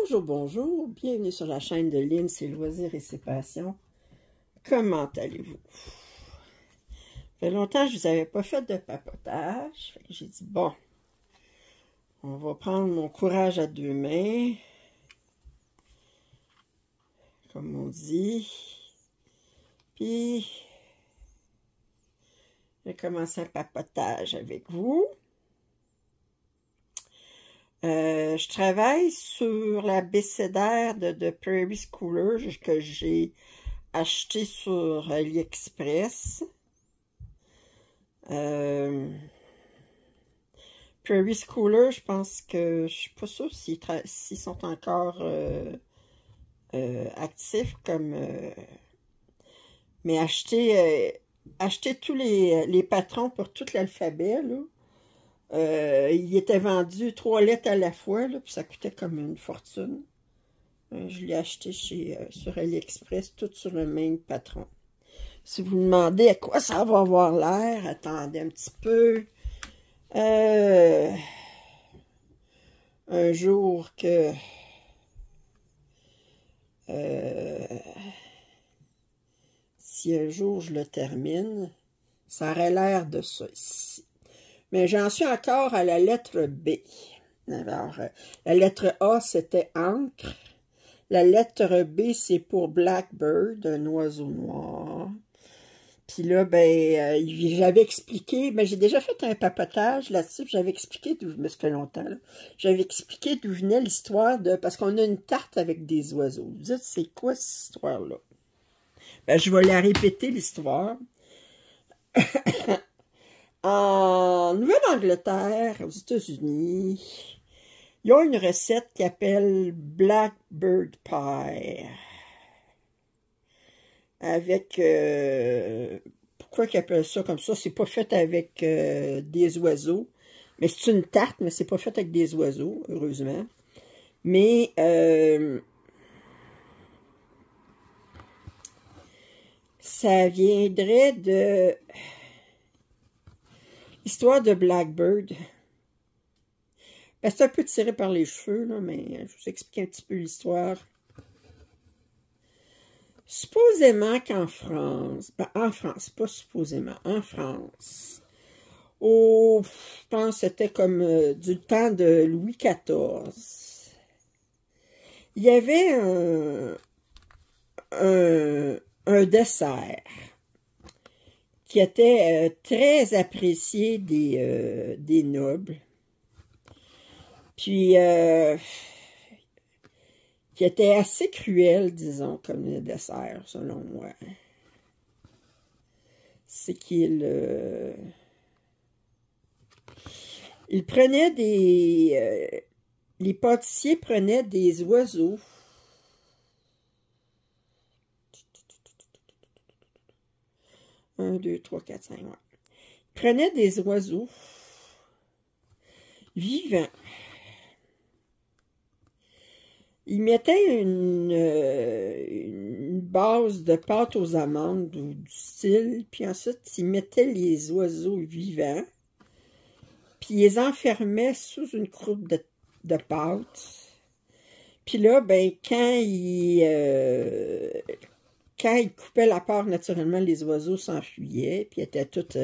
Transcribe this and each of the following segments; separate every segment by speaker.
Speaker 1: Bonjour, bonjour, bienvenue sur la chaîne de Lynn, ses loisirs et ses passions. Comment allez-vous? Ça fait longtemps que je ne vous avais pas fait de papotage. J'ai dit, bon, on va prendre mon courage à deux mains, comme on dit. Puis, je vais commencer un papotage avec vous. Je travaille sur l'abécédaire de Prairie Schooler que j'ai acheté sur AliExpress. Prairie Schooler, je pense que je suis pas sûre s'ils sont encore actifs comme mais acheter tous les patrons pour tout l'alphabet là. Il était vendu 3 lettres à la fois, là, puis ça coûtait comme une fortune. Je l'ai acheté sur AliExpress, tout sur le même patron. Si vous me demandez à quoi ça va avoir l'air, attendez un petit peu. Un jour que... si un jour je le termine, ça aurait l'air de ça ici. Mais j'en suis encore à la lettre B. Alors, la lettre A, c'était encre. La lettre B, c'est pour Blackbird, un oiseau noir. Puis là, ben, j'avais expliqué, mais j'ai déjà fait un papotage là-dessus, j'avais expliqué d'où, mais ça fait longtemps, là. J'avais expliqué d'où venait l'histoire de, parce qu'on a une tarte avec des oiseaux. Vous dites, c'est quoi cette histoire-là? Ben, je vais la répéter, l'histoire. En Nouvelle-Angleterre, aux États-Unis, il y a une recette qui s'appelle Blackbird Pie. Avec... pourquoi ils appellent ça comme ça? C'est pas fait avec des oiseaux. Mais c'est une tarte, mais c'est pas fait avec des oiseaux, heureusement. Mais... ça viendrait de... L'histoire de Blackbird. Ben, c'est un peu tiré par les cheveux, là, mais je vous explique un petit peu l'histoire. Supposément qu'en France, en France, pas supposément, en France, je pense que c'était comme du temps de Louis XIV, il y avait un dessert qui était très apprécié des nobles, puis qui était assez cruel, disons, comme le dessert, selon moi. C'est qu'il il prenait les pâtissiers prenaient des oiseaux. 1, 2, 3, 4, 5, ouais. Ils prenaient des oiseaux vivants. Ils mettaient une base de pâte aux amandes ou du style, puis ensuite ils mettaient les oiseaux vivants, puis ils les enfermaient sous une croûte de pâte. Puis là, ben, quand ils coupaient la pâte, naturellement, les oiseaux s'enfuyaient, puis ils étaient tous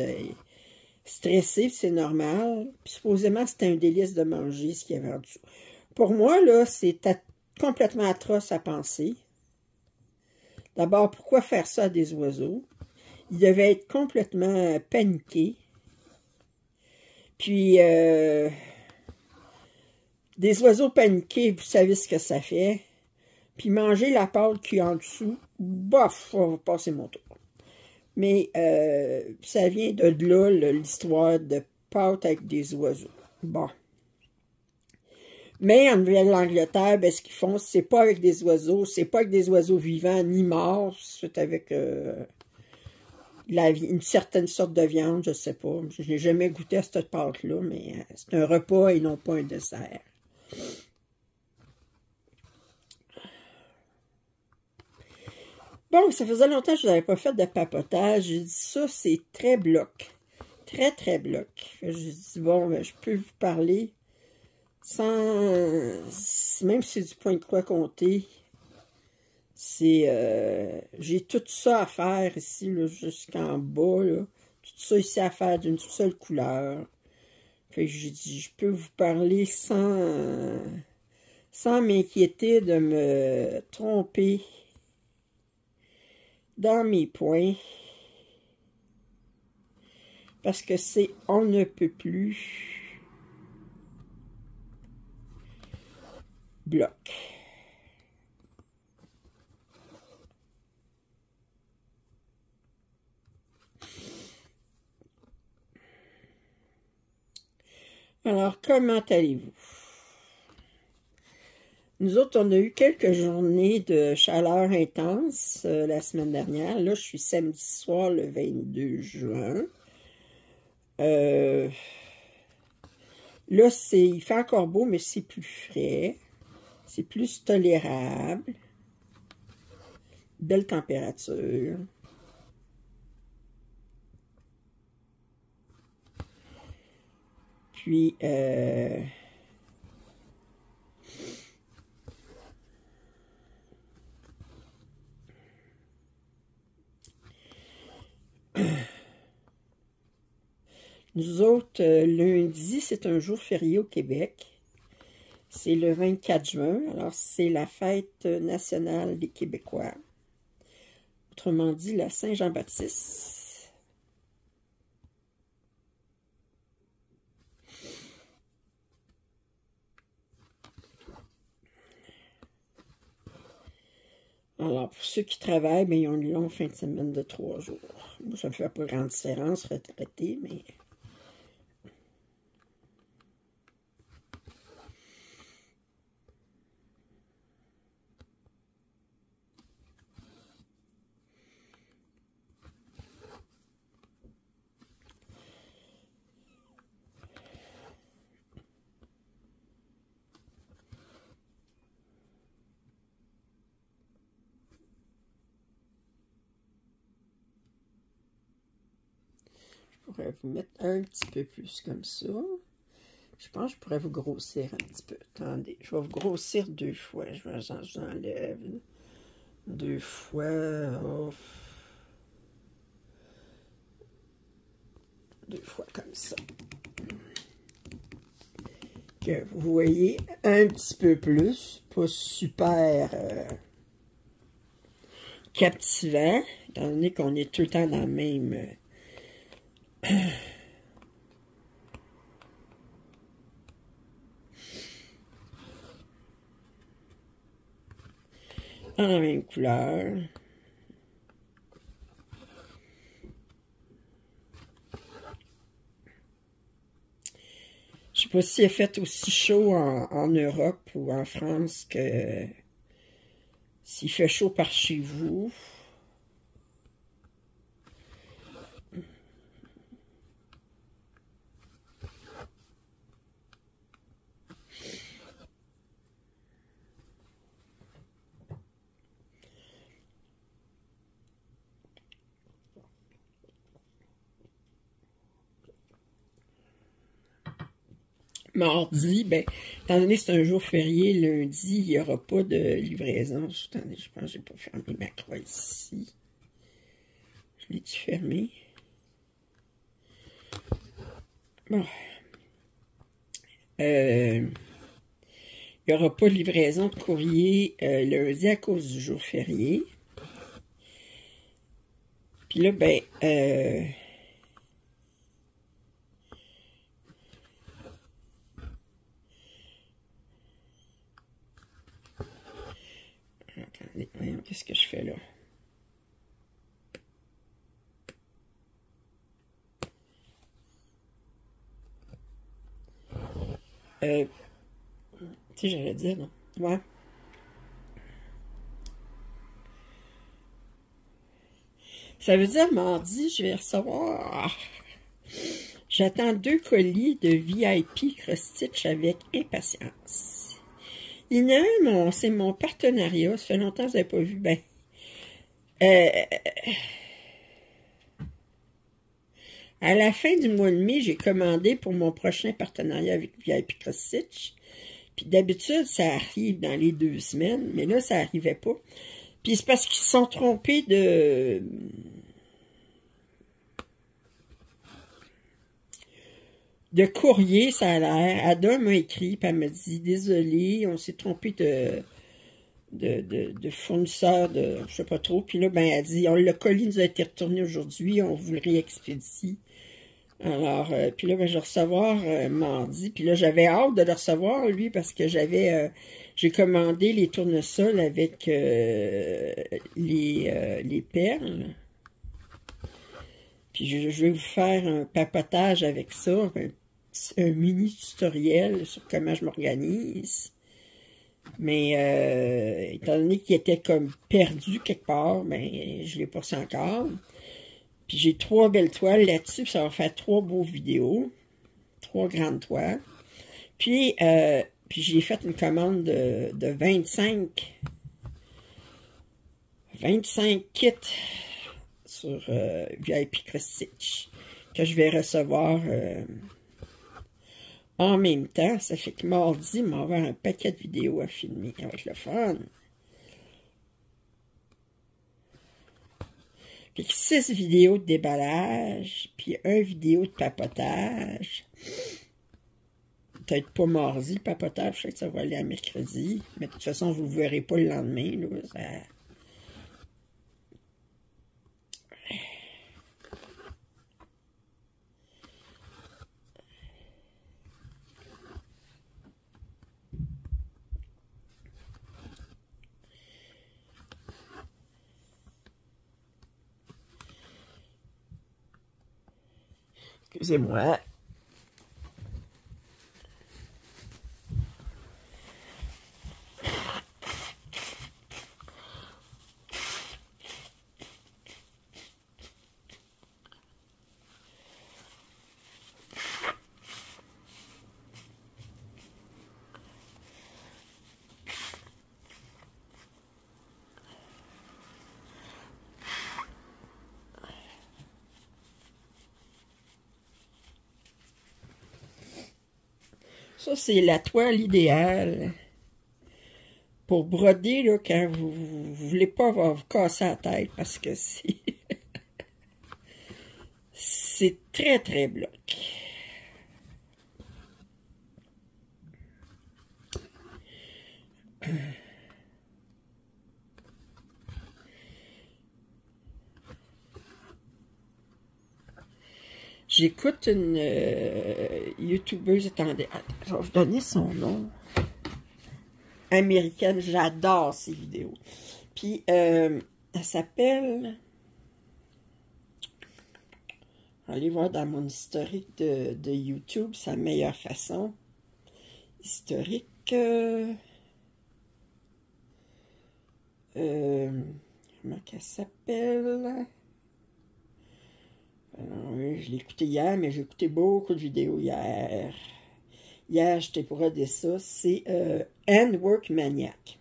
Speaker 1: stressés, c'est normal. Puis supposément, c'était un délice de manger ce qu'il y avait en dessous. Pour moi, là, c'était complètement atroce à penser. D'abord, pourquoi faire ça à des oiseaux? Ils devaient être complètement paniqués. Puis, des oiseaux paniqués, vous savez ce que ça fait. Puis manger la pâte qui est en dessous, bof, on va passer mon tour. Mais ça vient de là, l'histoire de pâte avec des oiseaux. Bon. Mais en Nouvelle-Angleterre, ben, ce qu'ils font, c'est pas avec des oiseaux, c'est pas avec des oiseaux vivants ni morts, c'est avec une certaine sorte de viande, je sais pas. Je n'ai jamais goûté à cette pâte-là, mais c'est un repas et non pas un dessert. Bon, ça faisait longtemps que je n'avais pas fait de papotage. J'ai dit ça, c'est très bloc. Très, très bloc. J'ai dit, bon, ben, je peux vous parler sans même si c'est du point de croix compté, c'est... j'ai tout ça à faire ici, jusqu'en bas, là. Tout ça ici à faire d'une seule couleur. Fait que j'ai dit, je peux vous parler sans m'inquiéter de me tromper dans mes points. Parce que c'est on ne peut plus bloc. Alors, comment allez-vous? Nous autres, on a eu quelques journées de chaleur intense la semaine dernière. Là, je suis samedi soir, le 22 juin. Là, il fait encore beau, mais c'est plus frais. C'est plus tolérable. Belle température. Puis, nous autres, lundi, c'est un jour férié au Québec. C'est le 24 juin, alors c'est la fête nationale des Québécois. Autrement dit, la Saint-Jean-Baptiste. Alors, pour ceux qui travaillent, bien, ils ont une longue fin de semaine de 3 jours. Moi, ça ne fait pas grande différence, retraité, mais... Je pourrais vous mettre un petit peu plus comme ça. Je pense que je pourrais vous grossir un petit peu. Attendez, je vais vous grossir 2 fois. J'enlève 2 fois. Oh. 2 fois comme ça. Que vous voyez un petit peu plus. Pas super captivant. Étant donné qu'on est tout le temps dans le même... dans la même couleur. Je sais pas s'il a fait aussi chaud en Europe ou en France que s'il fait chaud par chez vous. Mardi, ben, étant donné que c'est un jour férié, lundi, il n'y aura pas de livraison. Attendez, je pense que j'ai pas fermé ma croix ici. Je l'ai-tu fermé? Bon. Il n'y aura pas de livraison de courrier lundi à cause du jour férié. Puis là, ben, attendez, voyons, qu'est-ce que je fais là? Tu sais, j'allais dire, non? Ouais. Ça veut dire, mardi, je vais recevoir... J'attends 2 colis de VIP Cross-Stitch avec impatience. Il y en a un, c'est mon partenariat. Ça fait longtemps que je n'avais pas vu. Ben, à la fin du mois de mai, j'ai commandé pour mon prochain partenariat avec VIP Cross-Stitch Puis d'habitude, ça arrive dans les 2 semaines, mais là, ça n'arrivait pas. Puis c'est parce qu'ils se sont trompés de courrier, ça a l'air. Ada m'a écrit, puis elle m'a dit, désolé, on s'est trompé de fournisseur de, je sais pas trop. Puis là, ben, elle dit, le colis nous a été retourné aujourd'hui, on vous le réexpédie. Alors, puis là, ben, je vais recevoir mardi. Puis là, j'avais hâte de le recevoir, lui, parce que j'ai commandé les tournesols avec les perles. Puis je vais vous faire un papotage avec ça, un mini tutoriel sur comment je m'organise. Mais étant donné qu'il était comme perdu quelque part, ben je l'ai pas reçu encore. Puis j'ai 3 belles toiles là-dessus, puis ça va faire 3 beaux vidéos. 3 grandes toiles. Puis j'ai fait une commande de 25 kits sur VIP Prestige que je vais recevoir en même temps. Ça fait que mardi, il va avoir un paquet de vidéos à filmer. Ça va être le fun. Fait que 6 vidéos de déballage, puis 1 vidéo de papotage. Peut-être pas mardi, le papotage, je sais que ça va aller à mercredi. Mais de toute façon, vous ne le verrez pas le lendemain. Là, ça... Excusez-moi. Ça, c'est la toile idéale pour broder là, quand vous ne voulez pas vous casser la tête parce que c'est très, très bloc. J'écoute une YouTubeuse, attendez, je vais vous donner son nom. Américaine, j'adore ses vidéos. Puis, elle s'appelle... Allez voir dans mon historique de YouTube, c'est la meilleure façon. Historique... comment qu'elle s'appelle? Oui, je l'ai écouté hier, mais j'ai écouté beaucoup de vidéos hier. Hier, j'étais pour regarder ça. C'est Handwork Maniac.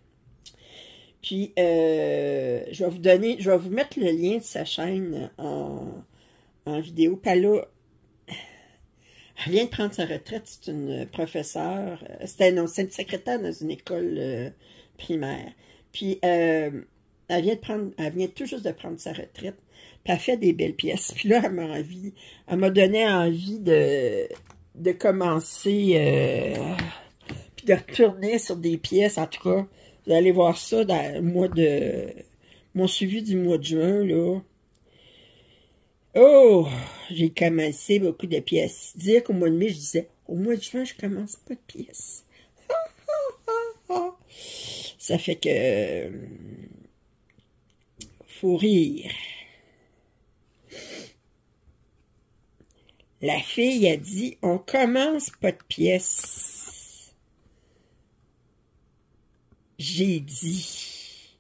Speaker 1: Puis, je vais vous mettre le lien de sa chaîne en vidéo. Puis elle vient de prendre sa retraite. C'est une professeure. C'est une secrétaire dans une école primaire. Puis, elle vient tout juste de prendre sa retraite. Puis elle fait des belles pièces. Puis là, elle m'a donné envie de commencer, puis de retourner sur des pièces. En tout cas, vous allez voir ça dans le mois mon suivi du mois de juin, là. Oh! J'ai commencé beaucoup de pièces. Dire qu'au mois de mai, je disais, au mois de juin, je commence pas de pièces. Ça fait que... faut rire. La fille a dit, on commence pas de pièces. J'ai dit.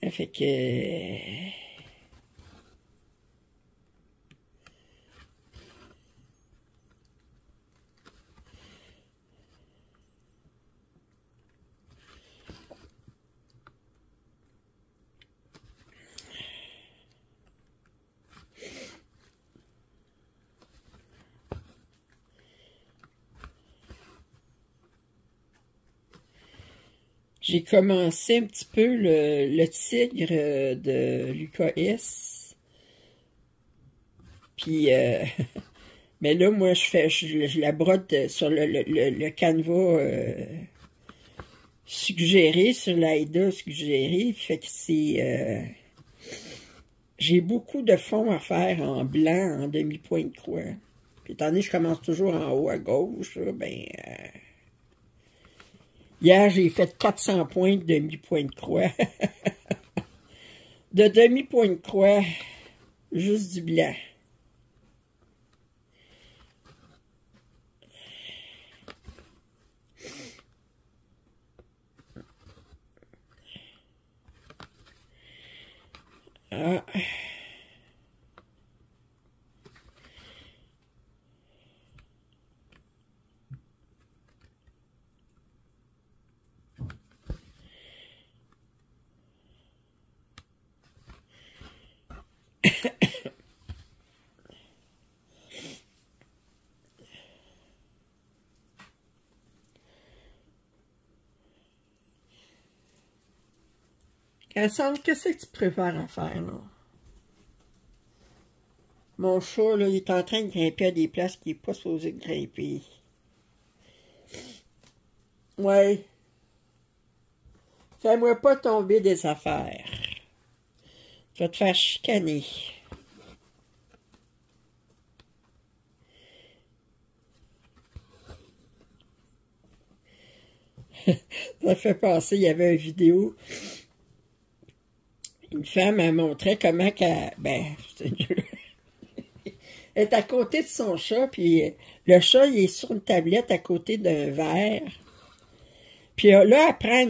Speaker 1: Ça fait que... J'ai commencé un petit peu le tigre de Lucas S. Puis, mais là, moi, je la brode sur le canevas suggéré, sur l'AIDA suggéré. Fait que c'est... j'ai beaucoup de fond à faire en blanc, en demi-point de croix. Puis étant donné que je commence toujours en haut à gauche, là, ben... hier, j'ai fait 400 points de demi-point de croix. De demi-point de croix, juste du blanc. Ah... Cassandre, qu'est-ce que tu préfères à faire, là? Mon chat, là, il est en train de grimper à des places qu'il n'est pas supposé grimper. Ouais. Fais-moi pas tomber des affaires. Tu vas te faire chicaner. Ça fait penser, il y avait une vidéo. Une femme, elle montrait comment qu'elle... Ben, elle est à côté de son chat, puis le chat, il est sur une tablette à côté d'un verre. Puis là, elle prend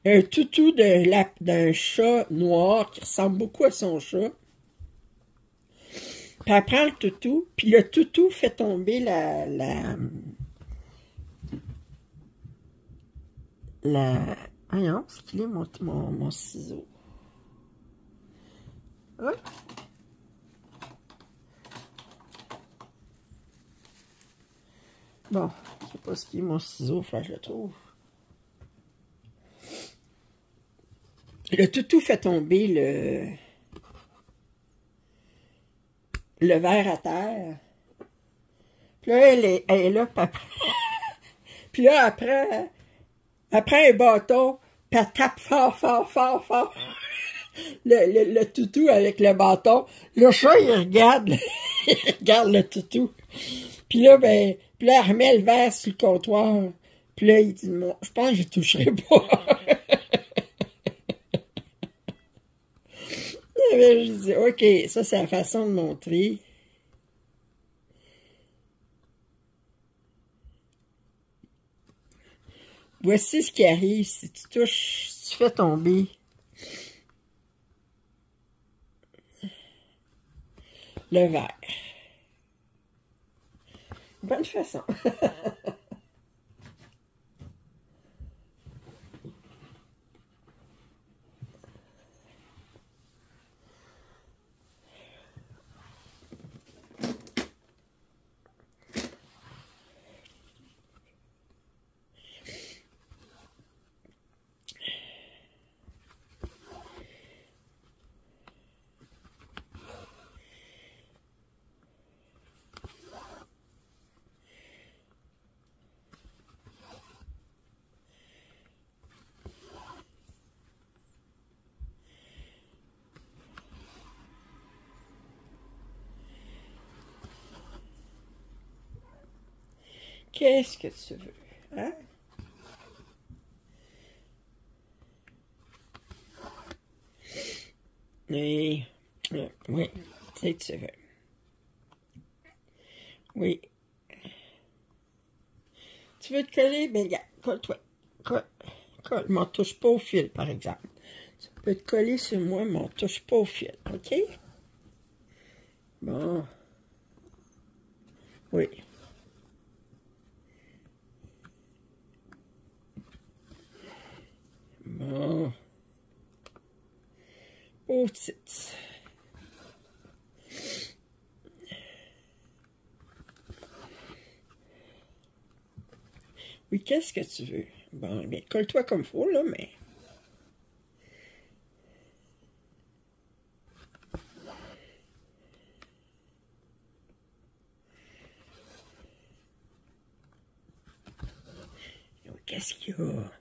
Speaker 1: un toutou d'un chat noir qui ressemble beaucoup à son chat. Puis elle prend le toutou, puis le toutou fait tomber voyons, c'est qu'il est mon ciseau. Hop. Bon, je sais pas ce qui est mon ciseau, faut que je le trouve. Le toutou fait tomber le verre à terre. Puis là, elle est là, puis là, après un bâton, puis elle tape fort, fort, fort, fort. Le toutou avec le bâton. Le chat, il regarde, il regarde le toutou. Puis là, ben, puis là, elle remet le verre sur le comptoir. Puis là, il dit, moi, je pense que je toucherai pas. Ben, je dis, OK, ça, c'est la façon de montrer. Voici ce qui arrive si tu touches, si tu fais tomber le verre. Bonne façon. Qu'est-ce que tu veux? Hein? Et, oui, c'est que tu veux. Oui. Tu veux te coller? Ben, regarde, colle-toi. Colle. M'en touche pas au fil, par exemple. Tu peux te coller sur moi, m'en touche pas au fil, OK? Bon. Oui. Bon. Petite. Oui, qu'est-ce que tu veux? Bon, bien, colle-toi comme faut, là, mais... Qu'est-ce qu'il y a?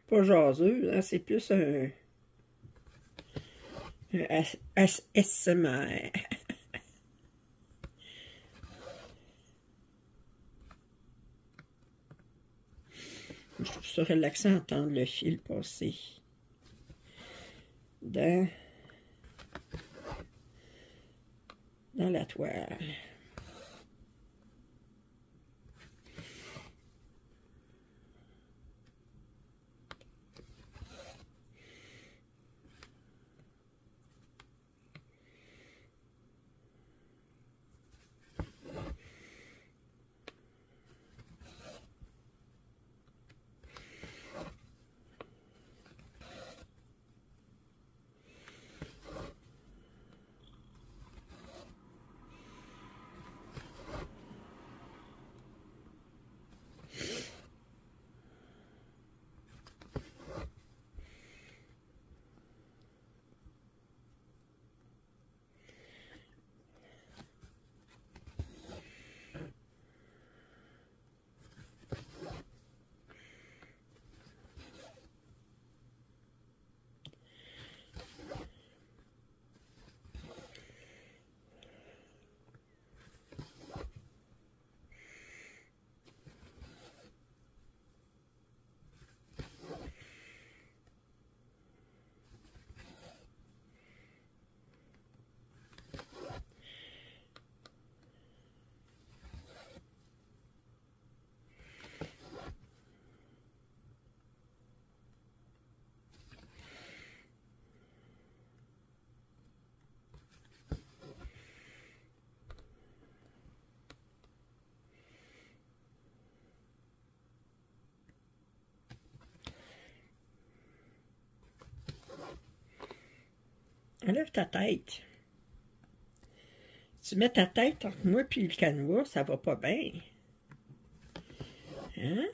Speaker 1: Pas jaseux, hein, c'est plus un ASMR. Je trouve ça relaxant d'entendre le fil passer dans la toile. Enlève ta tête. Tu mets ta tête entre moi et le canevas, ça va pas bien. Hein?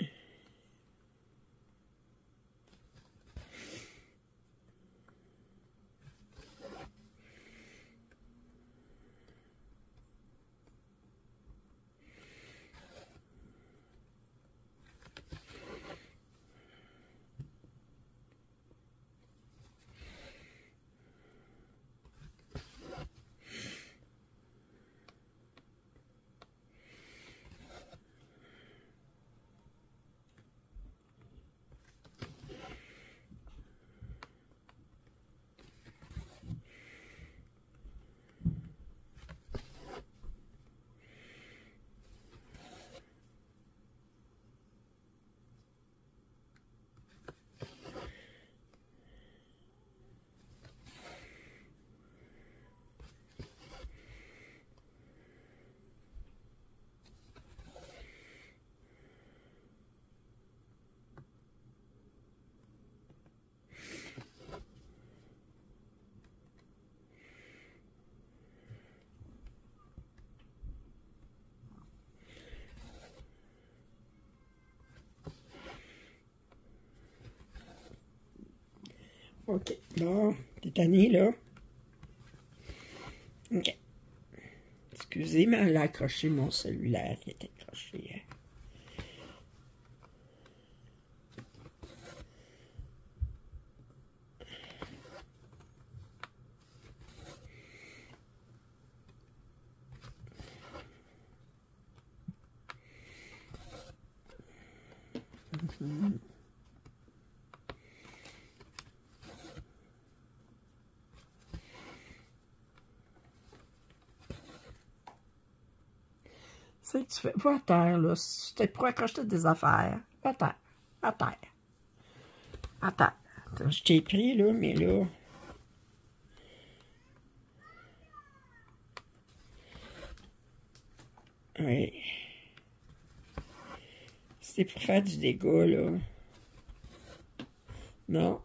Speaker 1: OK. Bon, t'es tanné, là? OK. Excusez, mais elle a accroché mon cellulaire qui était accroché. Hein. C'est que tu fais. Va à terre, là. Si tu pour accrocher des affaires. Va à terre. À terre. À terre. Je t'ai pris, là, mais là. Oui. C'est pour faire du dégât, là. Non.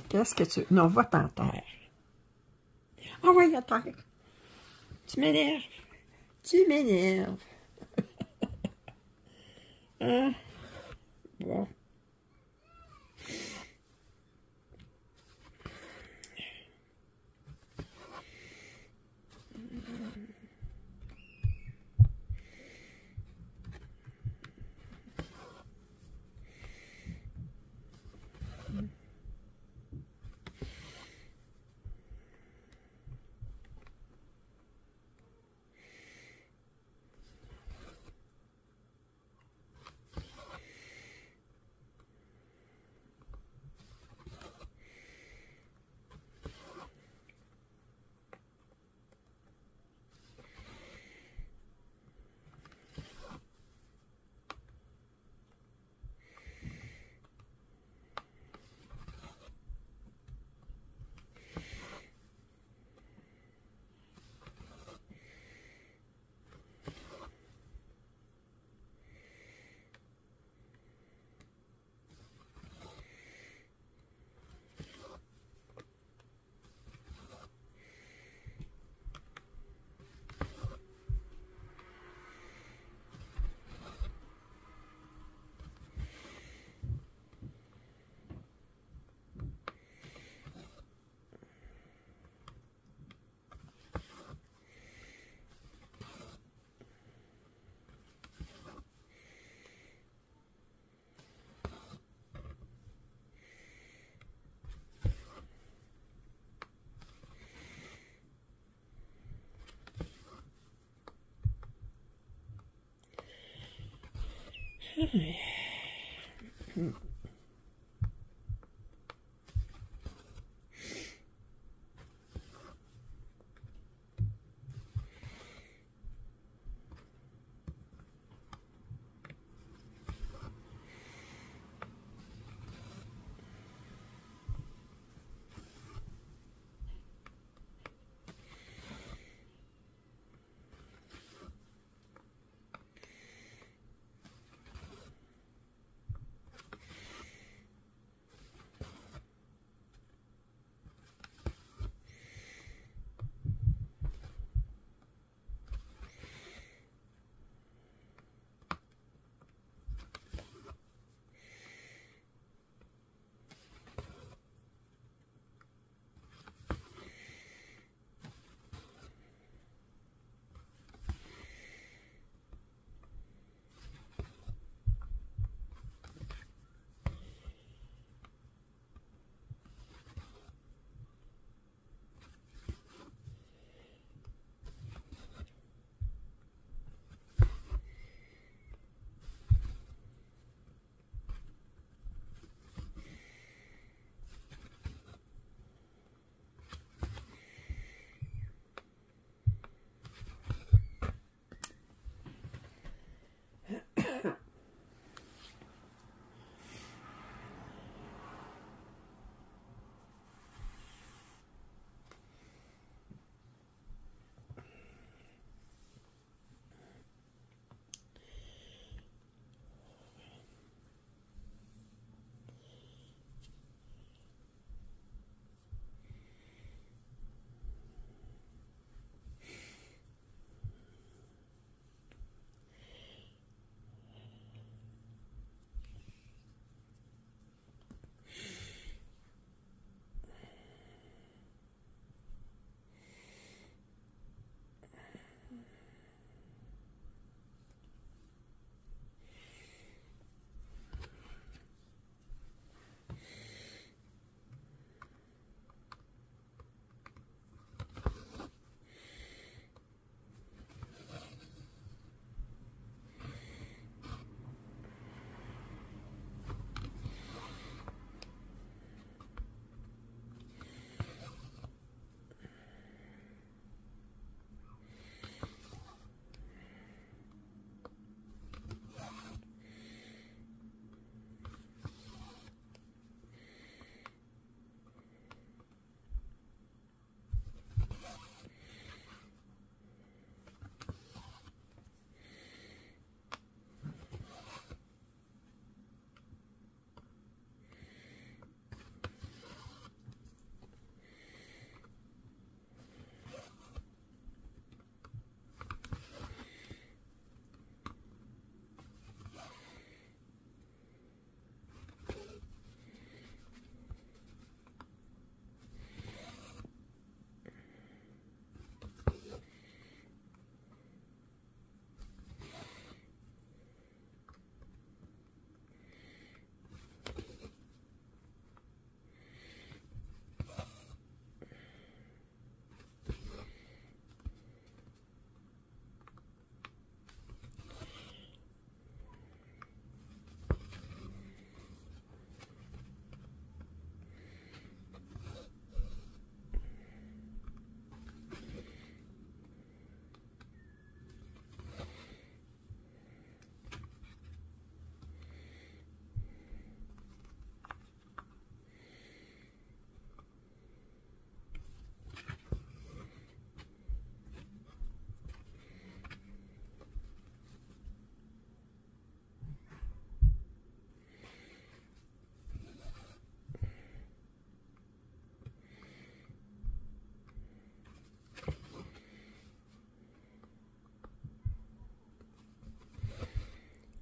Speaker 1: Qu'est-ce que tu... Non, va t'en terre. Ah ouais, à terre. Tu m'énerves. Tu m'énerves. Hein? Bon.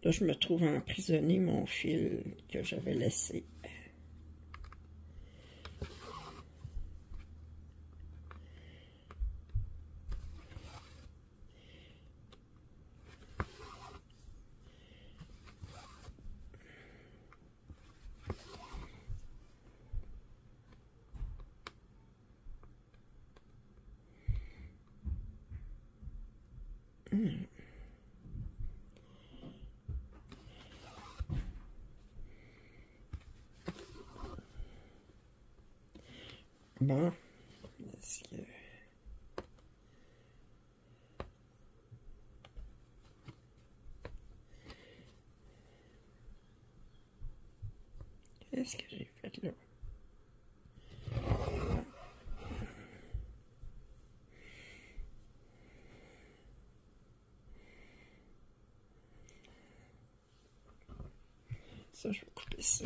Speaker 1: Là, je me trouve emprisonné mon fil que j'avais laissé. Bon, est-ce que... Qu'est-ce que j'ai fait là? Ça, je vais couper ça.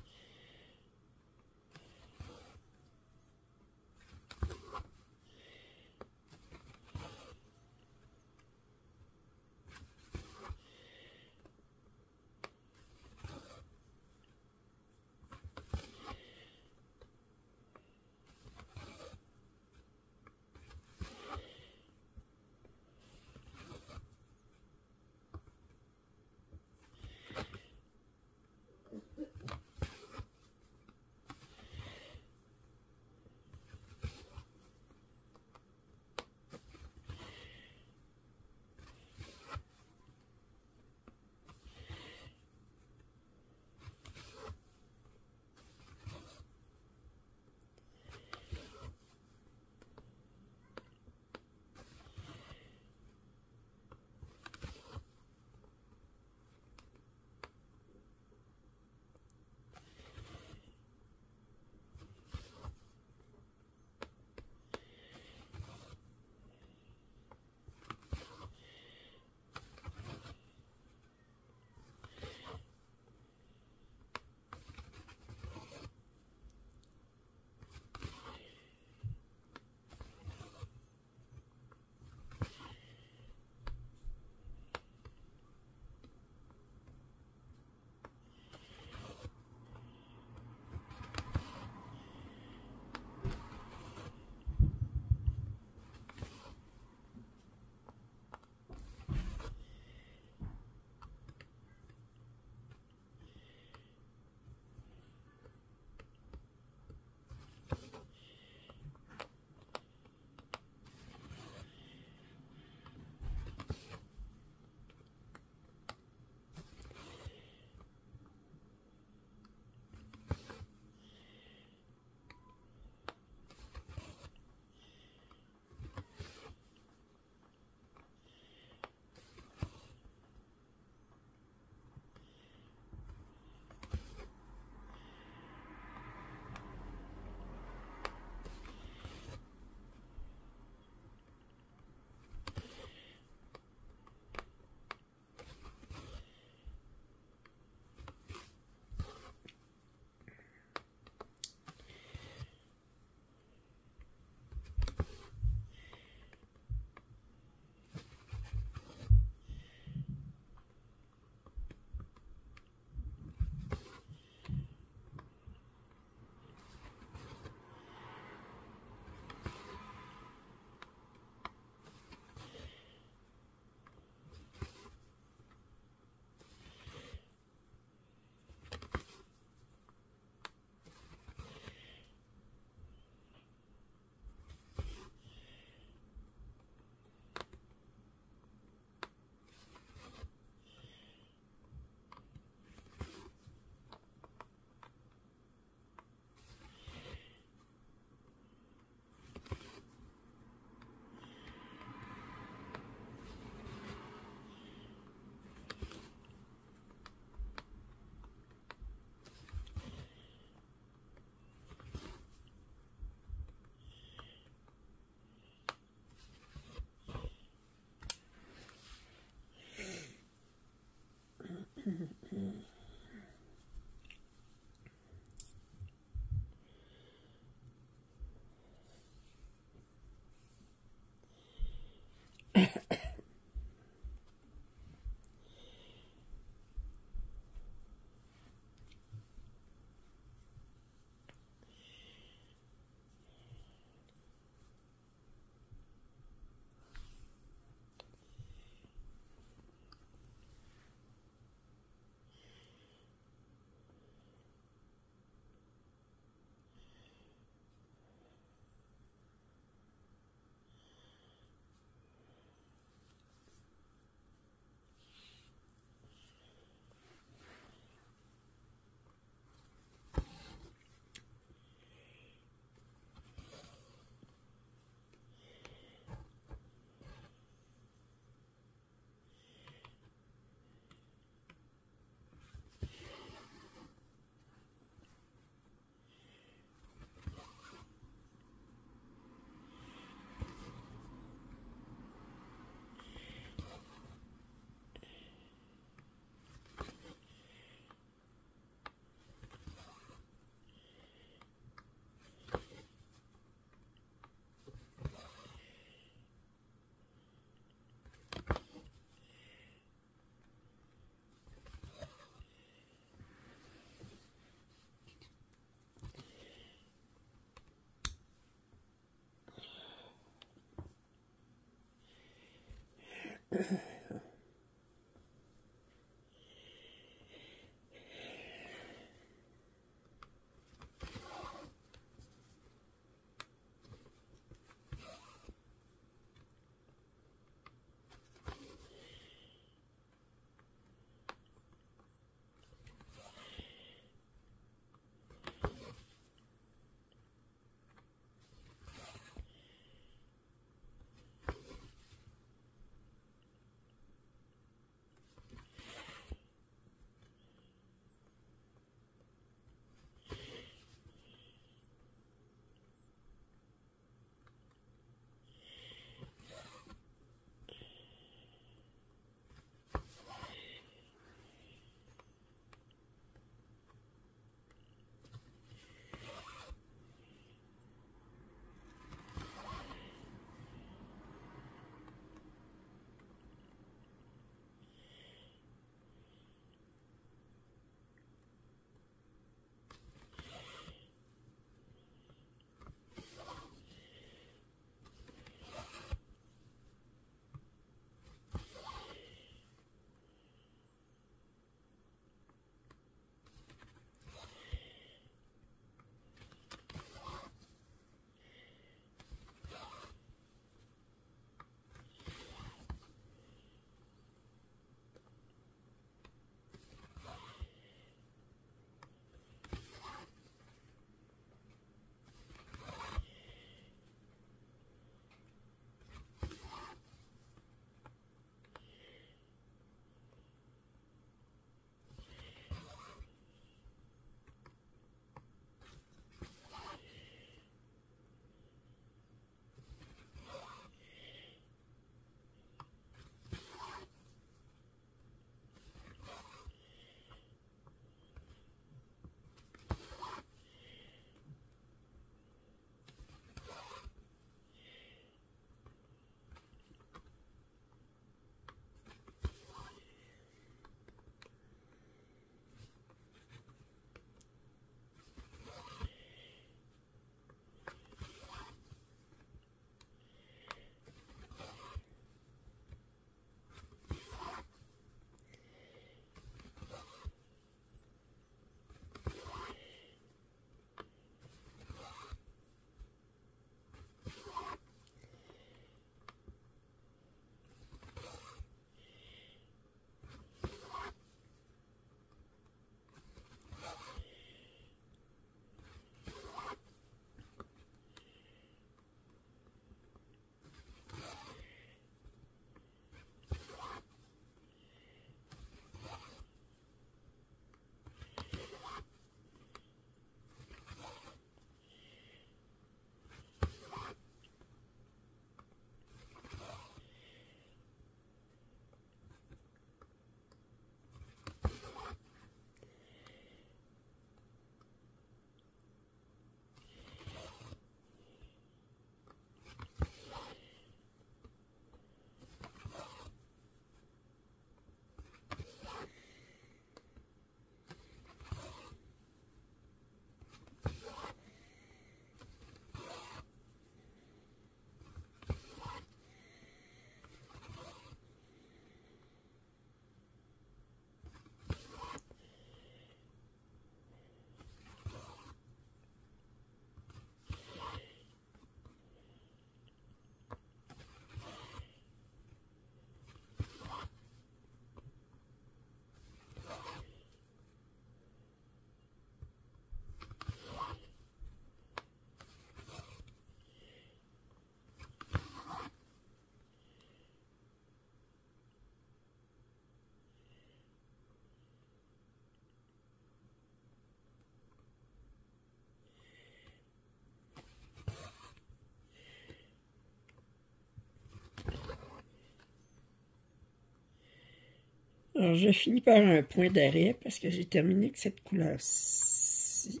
Speaker 1: Alors, je finis par un point d'arrêt parce que j'ai terminé avec cette couleur-ci.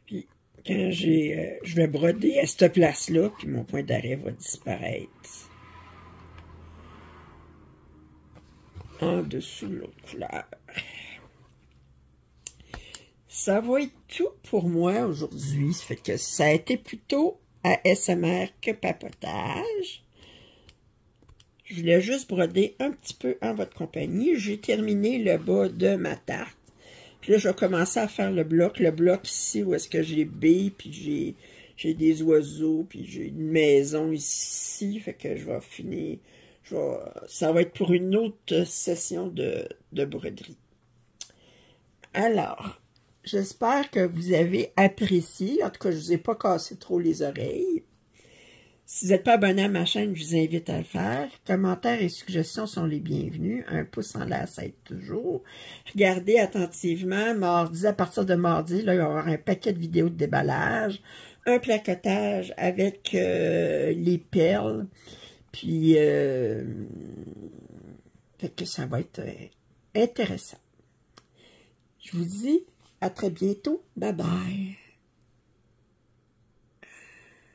Speaker 1: Puis, quand je vais broder à cette place-là, puis mon point d'arrêt va disparaître en dessous de l'autre couleur. Ça va être tout pour moi aujourd'hui. Ça fait que ça a été plutôt ASMR que papotage. Je voulais juste broder un petit peu en votre compagnie. J'ai terminé le bas de ma tarte. Puis là, je vais commencer à faire le bloc. Le bloc ici où est-ce que j'ai B, puis j'ai des oiseaux, puis j'ai une maison ici. Fait que je vais finir. Ça va être pour une autre session de broderie. Alors, j'espère que vous avez apprécié. En tout cas, je ne vous ai pas cassé trop les oreilles. Si vous n'êtes pas abonné à ma chaîne, je vous invite à le faire. Commentaires et suggestions sont les bienvenus. Un pouce en l'air, ça aide toujours. Regardez attentivement. Mardi, à partir de mardi, là, il va y avoir un paquet de vidéos de déballage. Un placotage avec les perles. Puis, fait que ça va être intéressant. Je vous dis à très bientôt. Bye bye.